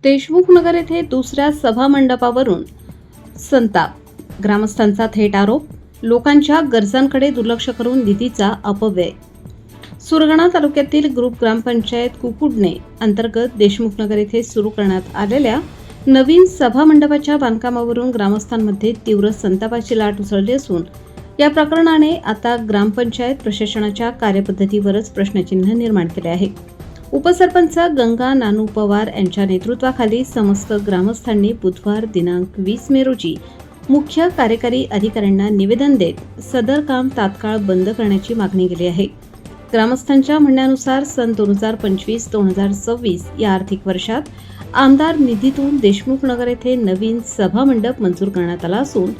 देशमुख नगर येथे दुसऱ्या सभा मंडपावरून संताप, ग्रामस्थांचा थेट आरोप, लोकांच्या गरजांकडे दुर्लक्ष करून निधीचा अपव्यय. सुरगाणा तालुक्यातील ग्रुप ग्रामपंचायत कुकुडणे अंतर्गत देशमुख नगर येथे सुरू करण्यात आलेल्या नवीन सभा मंडपाच्या बांधकामावरून ग्रामस्थांमध्ये तीव्र संतापाची लाट उसळली असून या प्रकरणाने आता ग्रामपंचायत प्रशासनाच्या कार्यपद्धतीवरच प्रश्नचिन्ह निर्माण केले आहे. उपसरपंच गंगा नानू पवार यांच्या नेतृत्वाखाली समस्त ग्रामस्थांनी बुधवार दिनांक 20 मे रोजी मुख्य कार्यकारी अधिकाऱ्यांना निवेदन देत सदर काम तात्काळ बंद करण्याची मागणी केली आहे. ग्रामस्थांच्या म्हणण्यानुसार सन 2025-2026 या आर्थिक वर्षात आमदार निधीतून देशमुख नगर येथे नवीन सभा मंडप मंजूर करण्यात आला असून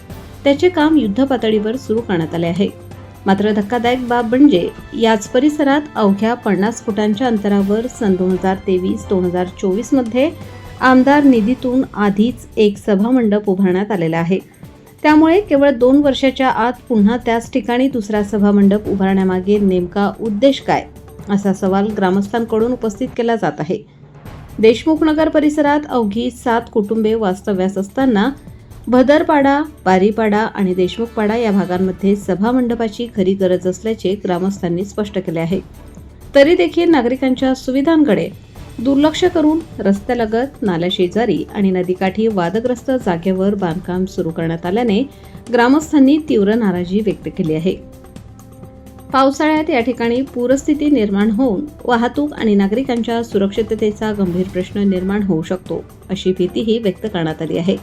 त्याचे काम युद्धपातळीवर सुरू करण्यात आले आहे. मात्र धक्कादायक बाब म्हणजे याच परिसरात अवघ्या 50 फुटांच्या अंतरावर सन 2023-2024 मध्ये आमदार निधीतून आधीच एक सभा मंडप उभारण्यात आलेला आहे. त्यामुळे केवळ 2 वर्षाच्या आत पुन्हा त्याच ठिकाणी दुसरा सभा मंडप उभारण्यामागे नेमका उद्देश काय, असा सवाल ग्रामस्थांकडून उपस्थित केला जात आहे. देशमुख नगर परिसरात अवघी 7 कुटुंबे वास्तव्यास असताना भदरपाडा, बारीपाडा आणि देशमुखपाडा या भागांमध्ये सभा मंडपाची खरी गरज असल्याचे ग्रामस्थांनी स्पष्ट केले आहे. तरी देखील नागरिकांच्या सुविधांकडे दुर्लक्ष करून रस्त्यालगत, नाल्याशेजारी आणि नदीकाठी वादग्रस्त जागेवर बांधकाम सुरू करण्यात आल्याने ग्रामस्थांनी तीव्र नाराजी व्यक्त केली आहे. पावसाळ्यात या ठिकाणी पूरस्थिती निर्माण होऊन वाहतूक आणि नागरिकांच्या सुरक्षिततेचा गंभीर प्रश्न निर्माण होऊ शकतो, अशी भीतीही व्यक्त करण्यात आली आहे.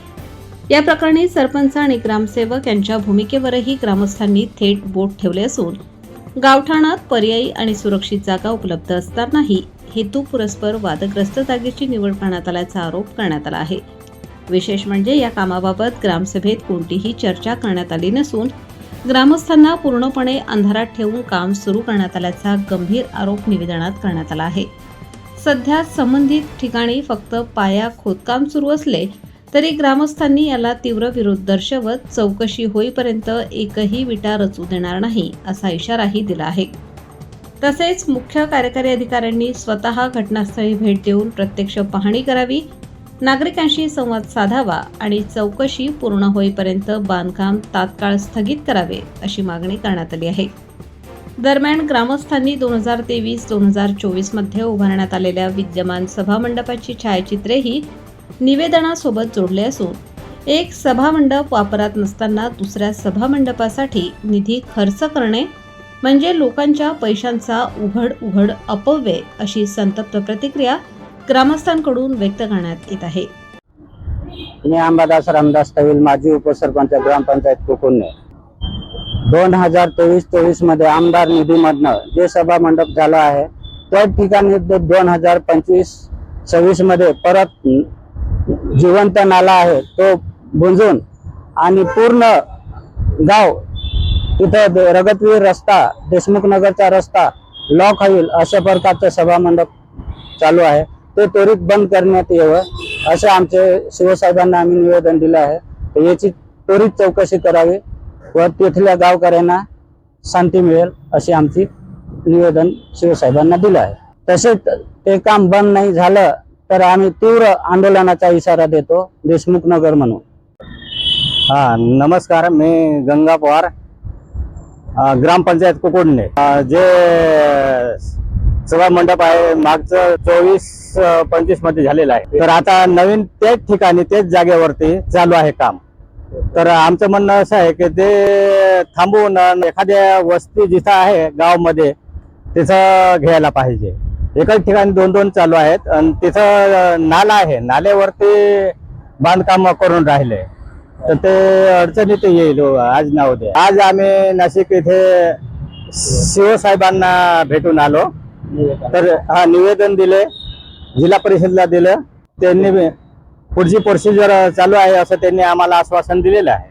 या प्रकरणी सरपंच आणि ग्रामसेवक यांच्या भूमिकेवरही ग्रामस्थांनी थेट बोट ठेवले असून गावठाणात पर्यायी आणि सुरक्षित जागा उपलब्ध असतानाही हेतुपुरस्पर वादग्रस्त जागेची निवड करण्यात आल्याचा आरोप करण्यात आला आहे. विशेष म्हणजे या कामाबाबत ग्रामसभेत कोणतीही चर्चा करण्यात आली नसून ग्रामस्थांना पूर्णपणे अंधारात ठेवून काम सुरू करण्यात आल्याचा गंभीर आरोप निवेदनात करण्यात आला आहे. सध्या संबंधित ठिकाणी फक्त पाया खोदकाम सुरू असले तरी ग्रामस्थांनी याला तीव्र विरोध दर्शवत चौकशी होईपर्यंत एकही विटा रचू देणार नाही, असा इशाराही दिला आहे. तसेच मुख्य कार्यकारी अधिकाऱ्यांनी स्वतः घटनास्थळी भेट देऊन प्रत्यक्ष पाहणी करावी, नागरिकांशी संवाद साधावा आणि चौकशी पूर्ण होईपर्यंत बांधकाम तात्काळ स्थगित करावे, अशी मागणी करण्यात आली आहे. दरम्यान ग्रामस्थांनी 2023-2024 मध्ये उभारण्यात आलेल्या विद्यमान सभा मंडपाची छायाचित्रेही निवेदनासोबत जोडले असून एक सभा मंडप वापरात नसताना दुसऱ्या सभा मंडपासाठी निधी खर्च करणे म्हणजे लोकांच्या पैशांचा उघड अपव्यय, अशी संतप्त प्रतिक्रिया ग्रामस्थांकडून व्यक्त करण्यात येत आहे. मी अंबादास रामदास तविल, माजी उपसरपंच ग्रामपंचायत कुकुडणे. 2023-24 मध्ये आमदार निधीमधनं जे सभा मंडप झाला आहे त्या ठिकाणी 2025-26 मध्ये परत जिवंत नाला आहे तो बुंजून आणि पूर्ण गाव तिथं रगतवीर रस्ता, देशमुख नगरचा रस्ता लॉक होईल अशा प्रकारचं सभा मंडप चालू आहे. ते त्वरित बंद करण्यात यावं असे आमचे शिवसाहेबांना आम्ही निवेदन दिलं आहे. तर याची त्वरित चौकशी करावी व तिथल्या गावकऱ्यांना शांती मिळेल असे आमची निवेदन शिवसाहेबांना दिलं आहे. तसेच ते काम बंद नाही झालं तर आम्ही तीव्र आंदोलनाचा इशारा देतो देशमुख नगर म्हणून. नमस्कार, मी गंगा पवार, ग्रामपंचायत कुकुडणे. जे सभा मंडप आहे मागचं 24-25 मध्ये झालेलं आहे, तर आता नवीन तेच ठिकाणी तेच जागेवरती चालू आहे काम. तर आमचं म्हणणं असं आहे की ते थांबवून एखाद्या वस्ती जिथं आहे गावामध्ये तिथं घ्यायला पाहिजे. एकाच ठिकाणी 2-2 चालू आहेत आणि तिथं नाला आहे, नाल्यावरती बांधकाम करून राहिले तर ते अडचणीत येईल आज ना उद्या. आज आम्ही नाशिक इथे शिवसाहेबांना भेटून आलो, तर निवेदन दिले, जिल्हा परिषदला दिलं. त्यांनी पुढची प्रोसिजर चालू आहे असं त्यांनी आम्हाला आश्वासन दिलेलं आहे.